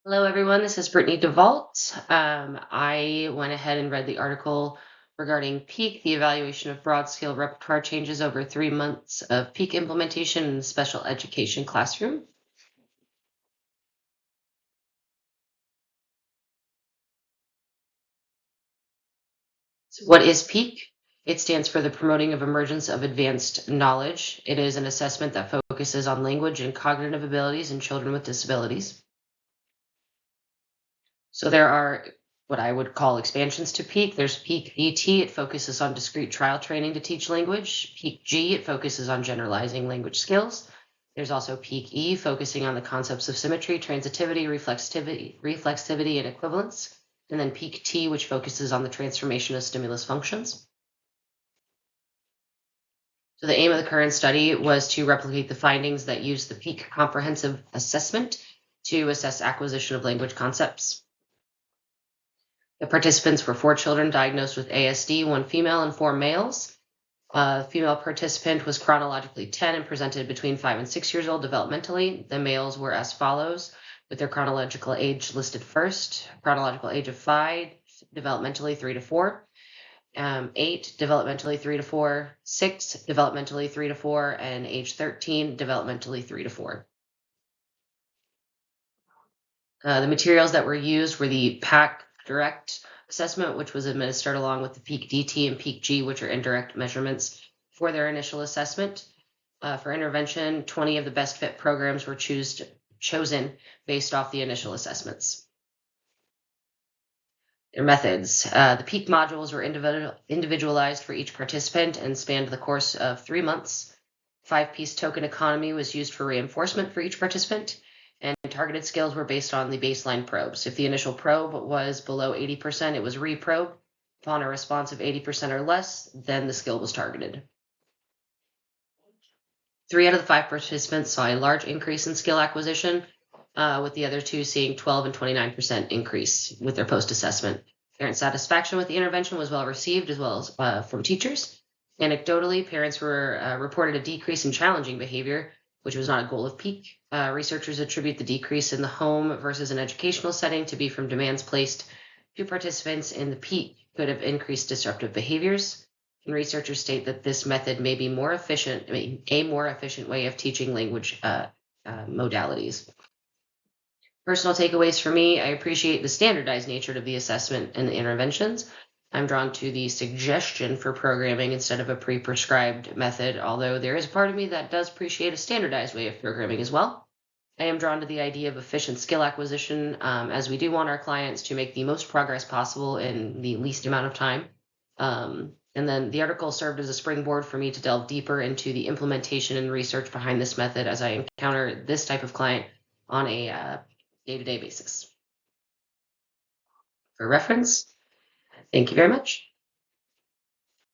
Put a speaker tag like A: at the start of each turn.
A: Hello, everyone. This is Brittany Davault. I went ahead and read the article regarding PEAK, the evaluation of broad scale repertoire changes over 3 months of PEAK implementation in the special education classroom. So what is PEAK? It stands for the Promoting of Emergence of Advanced Knowledge. It is an assessment that focuses on language and cognitive abilities in children with disabilities. So there are what I would call expansions to PEAK. There's PEAK ET, it focuses on discrete trial training to teach language. PEAK G, it focuses on generalizing language skills. There's also PEAK E, focusing on the concepts of symmetry, transitivity, reflexivity, and equivalence. And then PEAK T, which focuses on the transformation of stimulus functions. So the aim of the current study was to replicate the findings that use the PEAK comprehensive assessment to assess acquisition of language concepts. The participants were 4 children diagnosed with ASD, 1 female and 4 males. Female participant was chronologically 10 and presented between 5 and 6 years old developmentally. The males were as follows, with their chronological age listed first: chronological age of 5, developmentally 3 to 4, 8, developmentally 3 to 4, 6, developmentally 3 to 4, and age 13, developmentally 3 to 4. The materials that were used were the PAC direct assessment, which was administered along with the PEAK DT and PEAK G, which are indirect measurements for their initial assessment. For intervention, 20 of the best fit programs were chosen based off the initial assessments. Their methods. The PEAK modules were individualized for each participant and spanned the course of 3 months. 5-piece token economy was used for reinforcement for each participant, and targeted skills were based on the baseline probes. If the initial probe was below 80%, it was reprobe. Upon a response of 80% or less, then the skill was targeted. 3 out of the 5 participants saw a large increase in skill acquisition, with the other 2 seeing 12 and 29% increase with their post-assessment. Parent satisfaction with the intervention was well received, as well as from teachers. Anecdotally, parents reported a decrease in challenging behavior, which was not a goal of PEAK. Researchers attribute the decrease in the home versus an educational setting to be from demands placed to participants in the PEAK could have increased disruptive behaviors. And researchers state that this method may be a more efficient way of teaching language modalities. Personal takeaways for me: I appreciate the standardized nature of the assessment and the interventions. I'm drawn to the suggestion for programming instead of a pre-prescribed method, although there is a part of me that does appreciate a standardized way of programming as well. I am drawn to the idea of efficient skill acquisition, as we do want our clients to make the most progress possible in the least amount of time. And then the article served as a springboard for me to delve deeper into the implementation and research behind this method as I encounter this type of client on a day-to-day basis. For reference, thank you very much.